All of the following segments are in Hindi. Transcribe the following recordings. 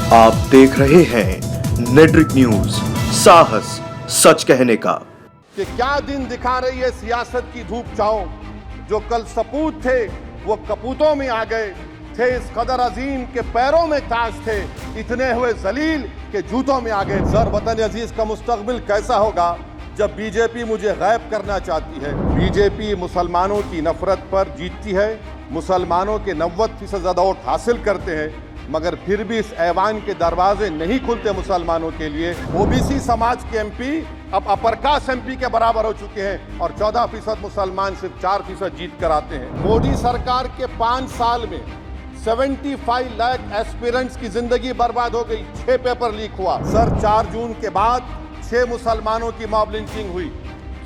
आप देख रहे हैं नेट्रिक न्यूज, साहस सच कहने का। कि क्या दिन दिखा रही है सियासत की धूप छाओ। जो कल सपूत थे वो कपूतों में आ गए, थे इस कदर अजीम के पैरों में ताज थे, इतने हुए जलील के जूतों में आ गए। सर, वतन अजीज का मुस्तकबिल कैसा होगा जब बीजेपी मुझे गायब करना चाहती है। बीजेपी मुसलमानों की नफरत पर जीतती है, मुसलमानों के 90% ज्यादा वोट हासिल करते हैं, मगर फिर भी इस ऐवान के दरवाजे नहीं खुलते मुसलमानों के लिए। ओबीसी समाज के एमपी अब अपर कास्ट एमपी के बराबर हो चुके हैं और 14% मुसलमान सिर्फ 4% जीत कर आते हैं। मोदी सरकार के 5 साल में 75 लाख एस्पिरेंट्स की जिंदगी बर्बाद हो गई। 6 पेपर लीक हुआ। सर, 4 जून के बाद 6 मुसलमानों की मॉब लिंचिंग हुई।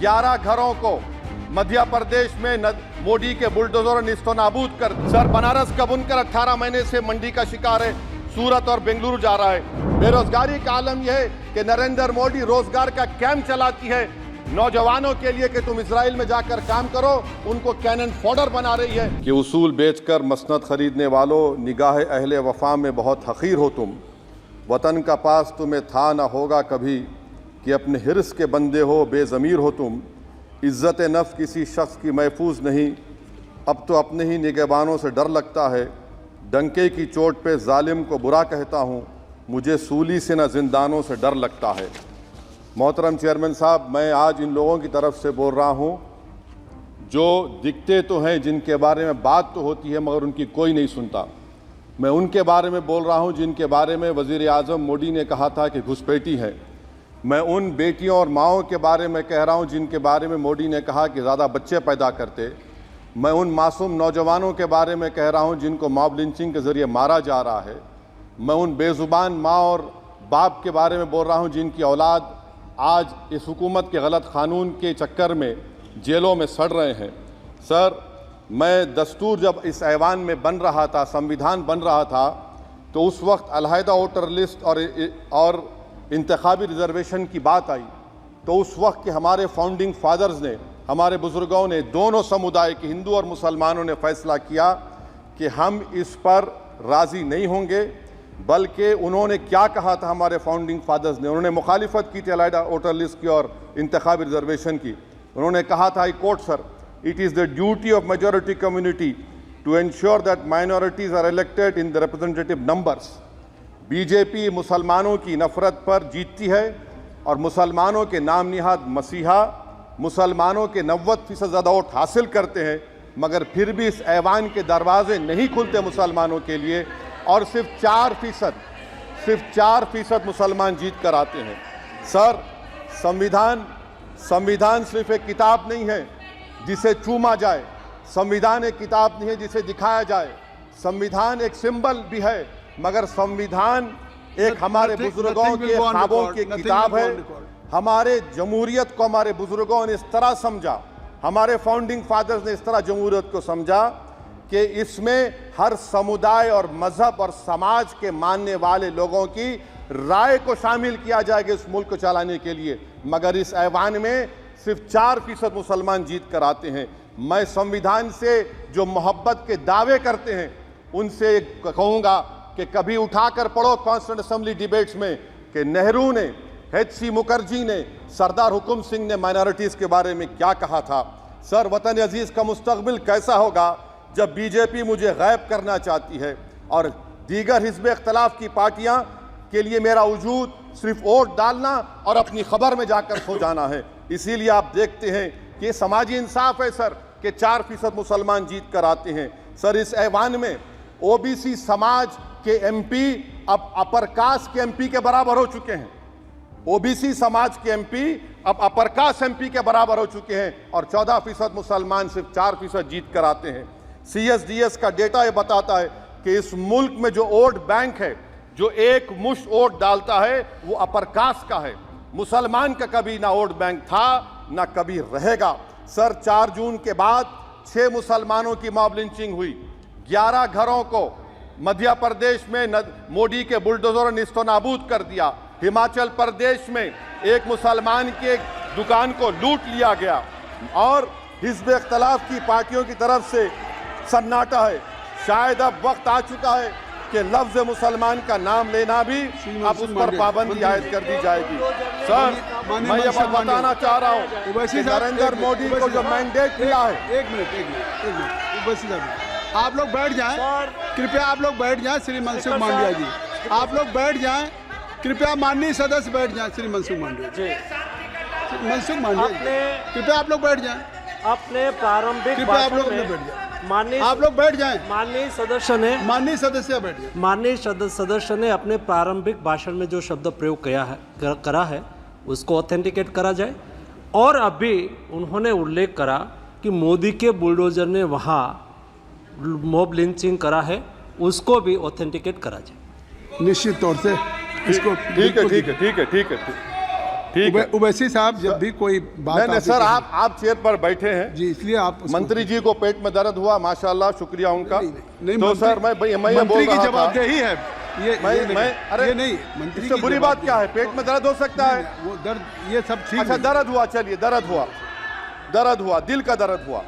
11 घरों को मध्य प्रदेश में मोदी के बुलडोजर ने निस्तो नाबूद कर। सर, बनारस का बुनकर 18 महीने से मंडी का शिकार है, सूरत और बेंगलुरु जा रहा है। बेरोजगारी का आलम यह है कि नरेंद्र मोदी रोजगार का कैंप चलाती है नौजवानों के लिए कि तुम इजराइल में जाकर काम करो, उनको कैनन फॉडर बना रही है। कि उसूल बेचकर मसनद खरीदने वालों, निगाह अहले वफा में बहुत हकीर हो तुम। वतन का पास तुम्हें था ना होगा कभी, कि अपने हिर्स के बंदे हो, बेज़मीर हो तुम। इज़्ज़त नफ्स किसी शख्स की महफूज नहीं, अब तो अपने ही निगहबानों से डर लगता है। डंके की चोट पे जालिम को बुरा कहता हूँ, मुझे सूली से न जिंदानों से डर लगता है। मोहतरम चेयरमैन साहब, मैं आज इन लोगों की तरफ से बोल रहा हूँ जो दिखते तो हैं, जिनके बारे में बात तो होती है मगर उनकी कोई नहीं सुनता। मैं उनके बारे में बोल रहा हूँ जिनके बारे में वज़ीर आज़म मोदी ने कहा था कि घुसपैठी है। मैं उन बेटियों और माओं के बारे में कह रहा हूं जिनके बारे में मोदी ने कहा कि ज़्यादा बच्चे पैदा करते। मैं उन मासूम नौजवानों के बारे में कह रहा हूं जिनको मॉब लिंचिंग के ज़रिए मारा जा रहा है। मैं उन बेज़ुबान माँ और बाप के बारे में बोल रहा हूं जिनकी औलाद आज इस हुकूमत के गलत कानून के चक्कर में जेलों में सड़ रहे हैं। सर, मैं दस्तूर जब इस ऐवान में बन रहा था, संविधान बन रहा था, तो उस वक्त अलहदा वोटर लिस्ट और इंतखाबी रिजर्वेशन की बात आई तो उस वक्त के हमारे फाउंडिंग फादर्स ने, हमारे बुजुर्गों ने, दोनों समुदाय के हिंदू और मुसलमानों ने फैसला किया कि हम इस पर राज़ी नहीं होंगे। बल्कि उन्होंने क्या कहा था हमारे फाउंडिंग फादर्स ने, उन्होंने मुखालिफत की थी अलहदा वोटर लिस्ट की और इंतखाबी रिजर्वेशन की। उन्होंने कहा था, I quote sir, it is the duty of majority community to ensure that minorities are elected in the representative numbers. BJP मुसलमानों की नफरत पर जीतती है और मुसलमानों के नाम निहाद मसीहा मुसलमानों के 90% ज़्यादा वोट हासिल करते हैं, मगर फिर भी इस ऐवान के दरवाजे नहीं खुलते मुसलमानों के लिए और सिर्फ 4% मुसलमान जीत कर आते हैं। सर, संविधान सिर्फ एक किताब नहीं है जिसे चूमा जाए, संविधान एक किताब नहीं है जिसे दिखाया जाए, संविधान एक सिंबल भी है, मगर संविधान एक हमारे बुजुर्गों के ख्वाबों की किताब है। हमारे जमहूरियत को हमारे बुजुर्गों ने इस तरह समझा, हमारे फाउंडिंग फादर्स ने इस तरह जमहूरियत को समझा कि इसमें हर समुदाय और मजहब और समाज के मानने वाले लोगों की राय को शामिल किया जाएगा इस मुल्क को चलाने के लिए। मगर इस ऐवान में सिर्फ 4% मुसलमान जीत कर आते हैं। मैं संविधान से जो मोहब्बत के दावे करते हैं उनसे कहूँगा कि कभी उठाकर पढ़ो कॉन्स्टिट्यूएंट असेंबली डिबेट्स में कि नेहरू ने, HC मुखर्जी ने, सरदार हुकुम सिंह ने माइनॉरिटीज़ के बारे में क्या कहा था। सर, वतन अजीज़ का मुस्तकबिल कैसा होगा जब बीजेपी मुझे गायब करना चाहती है और दीगर हिज़्ब इख्तिलाफ की पार्टियां के लिए मेरा वजूद सिर्फ वोट डालना और अपनी खबर में जाकर सो जाना है। इसीलिए आप देखते हैं कि समाजी इंसाफ है सर कि 4% मुसलमान जीत कर आते हैं। सर, इस ऐवान में ओबीसी समाज के एमपी अब अपर कास्ट के एमपी के बराबर हो चुके हैं। ओबीसी समाज के एमपी अब अपर कास्ट एमपी के बराबर हो चुके हैं और 14% मुसलमान सिर्फ 4% जीत कर आते हैं। CSDS का डेटा ये बताता है कि इस मुल्क में जो वोट बैंक है, जो एक मुश्त वोट डालता है, वो अपर कास्ट का है। मुसलमान का कभी ना वोट बैंक था ना कभी रहेगा। सर, 4 जून के बाद 6 मुसलमानों की मॉब लिंचिंग हुई। 11 घरों को मध्य प्रदेश में मोदी के बुलडोजर ने निस्तो नाबूद कर दिया। हिमाचल प्रदेश में एक मुसलमान की एक दुकान को लूट लिया गया और हिज़्ब इख्तिलाफ की पार्टियों की तरफ से सन्नाटा है। शायद अब वक्त आ चुका है कि लफ्ज मुसलमान का नाम लेना भी अब उस पर पाबंदी आयद कर दी जाएगी। सर मैं ये बात बताना चाह रहा हूँ कि नरेंद्र मोदी को जो मैंडेट मिला है। एक मिनट उवैसी साहब, आप लोग बैठ जाएं, कृपया आप लोग बैठ जाएं। श्री मनसुख मांडविया जी, आप लोग बैठ जाएं, कृपया माननीय सदस्य बैठ जाएं। श्री मनसुख मांडविया जी, मनसुख मांडविया जी, कृपया आप लोग बैठ जाएं। अपने प्रारंभिक कृपया आप लोग भाषण बैठ में जाएं, माननीय आप लोग बैठ जाएं। माननीय सदस्य ने माननीय सदस्य बैठ जाएं। माननीय सदस्य ने अपने प्रारंभिक भाषण में जो शब्द प्रयोग करा है उसको ऑथेंटिकेट करा जाए। और अभी उन्होंने उल्लेख करा कि मोदी के बुलडोजर ने वहाँ मॉब लिंचिंग करा है, उसको भी ऑथेंटिकेट करा जाए। निश्चित तौर से इसको ठीक है। उवैसी साहब, जब भी कोई बात नहीं सर, आप चेयर पर बैठे हैं जी, इसलिए आप मंत्री जी को पेट में दर्द हुआ, माशाल्लाह, शुक्रिया उनका। नहीं, तो सर मैं मंत्री की जवाबदेही है ये अरे ये नहीं, मंत्री इससे बुरी बात क्या है? पेट में दर्द हो सकता है, वो दर्द ये सब ठीक अच्छा है। दर्द हुआ, चलिए दर्द हुआ, दिल का दर्द हुआ।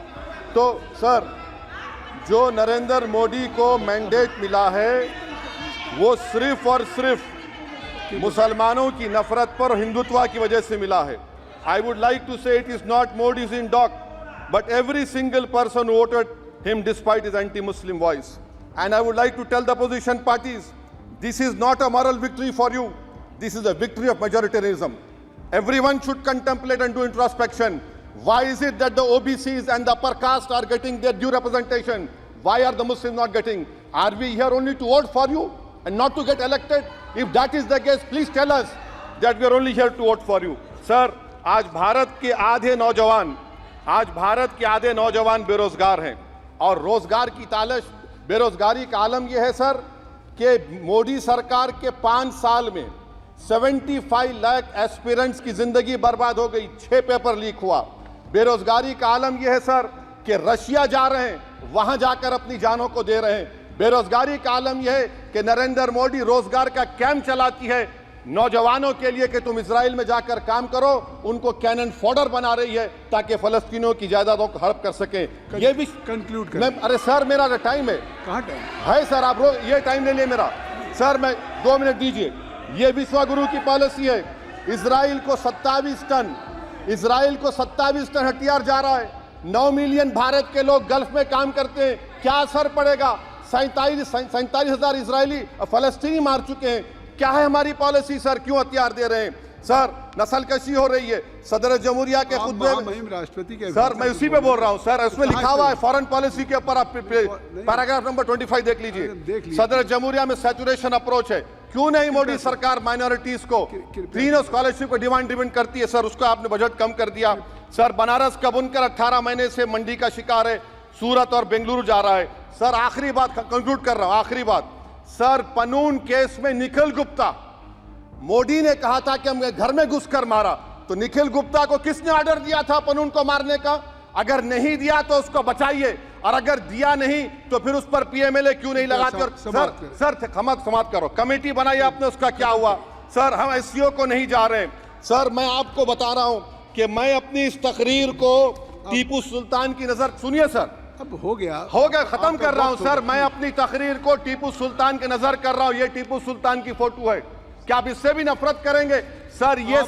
तो सर जो नरेंद्र मोदी को मैंडेट मिला है वो सिर्फ और सिर्फ मुसलमानों की नफरत पर हिंदुत्व की वजह से मिला है। I would like to say it is not Modi's in dock but every single person voted him despite his anti Muslim voice. And I would like to tell the opposition parties, this is not a moral victory for you, this is a victory of majoritarianism. Everyone should contemplate and do introspection. Why is it that the OBCs and the upper caste are getting their due representation? Why are the Muslims not getting? Are we here only to vote for you and not to get elected? If that is the case, please tell us that we are only here to vote for you. Sir, आज भारत के आधे नौजवान बेरोजगार हैं और रोजगार की तालाश, बेरोजगारी का आलम यह है सर कि मोदी सरकार के 5 साल में 75 लाख एस्पिरेंट्स की जिंदगी बर्बाद हो गई, 6 पेपर लीक हुआ। बेरोजगारी का आलम यह है सर कि रशिया जा रहे हैं, वहां जाकर अपनी जानों को दे रहे हैं। बेरोजगारी का आलम यह है कि नरेंद्र मोदी रोजगार का कैंप चलाती है नौजवानों के लिए कि तुम इजराइल में जाकर काम करो, उनको कैनन फॉडर बना रही है ताकि फलस्तीनियों की जायदादों को हड़प कर सकें। ये भी कंक्लूड कर। अरे सर मेरा टाइम है, कहाँ टाइम है सर? आप ये टाइम ले लिए मेरा सर, मैं 2 मिनट दीजिए। ये विश्वगुरु की पॉलिसी है। इजराइल को 27 टन हथियार जा रहा है। 9 मिलियन भारत के लोग गल्फ में काम करते हैं, क्या असर पड़ेगा? 47,000 इजरायली फलस्तीनी मार चुके हैं। क्या है हमारी पॉलिसी सर? क्यों हथियार दे रहे हैं सर? नस्लकशी हो रही है। सदर जमहूरिया के खुतबे में राष्ट्रपति के सर, मैं उसी पे बोल रहा हूं सर, उसमें लिखा हुआ है फॉरेन पॉलिसी के ऊपर, आप पैराग्राफ नंबर 25 देख लीजिए। सदर जमहूरिया में सैचुरेशन अप्रोच है। क्यों नहीं मोदी सरकार माइनॉरिटीज को फ्री स्कॉलरशिप को डिमांड करती है सर? उसको आपने बजट कम कर दिया सर। बनारस का बुनकर 18 महीने से मंडी का शिकार है, सूरत और बेंगलुरु जा रहा है सर। आखिरी बात कंक्लूड कर रहा हूं, आखिरी बात सर, पनून केस में निखिल गुप्ता, मोदी ने कहा था कि हम घर में घुसकर मारा, तो निखिल गुप्ता को किसने ऑर्डर दिया था पनून को मारने का? अगर नहीं दिया तो उसको बचाइए, और अगर दिया नहीं तो फिर उस पर पीएमएलए क्यों नहीं लगाकर? सर समाप्त करो। कमेटी बनाई आपने, उसका क्या हुआ सर? हम एससीओ को नहीं जा रहे सर। मैं आपको बता रहा हूं कि मैं अपनी इस तकरीर को टीपू सुल्तान की नजर, सुनिए सर, अब हो गया खत्म कर रहा हूं सर। मैं अपनी तकरीर को टीपू सुल्तान के नजर कर रहा हूं। ये टीपू सुल्तान की फोटो है, क्या आप इससे भी नफरत करेंगे सर? ये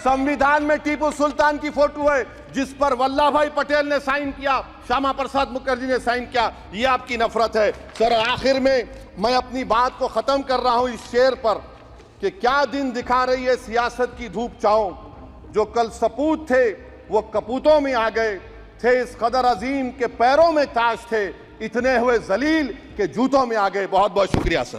संविधान में टीपू सुल्तान की फोटो है जिस पर वल्लभ भाई पटेल ने साइन किया, श्यामा प्रसाद मुखर्जी ने साइन किया। ये आपकी नफरत है सर। आखिर में मैं अपनी बात को खत्म कर रहा हूं इस शेर पर कि क्या दिन दिखा रही है सियासत की धूप छांव, जो कल सपूत थे वो कपूतों में आ गए, थे इस कदर अजीम के पैरों में ताज थे, इतने हुए जलील के जूतों में आ गए। बहुत बहुत शुक्रिया सर।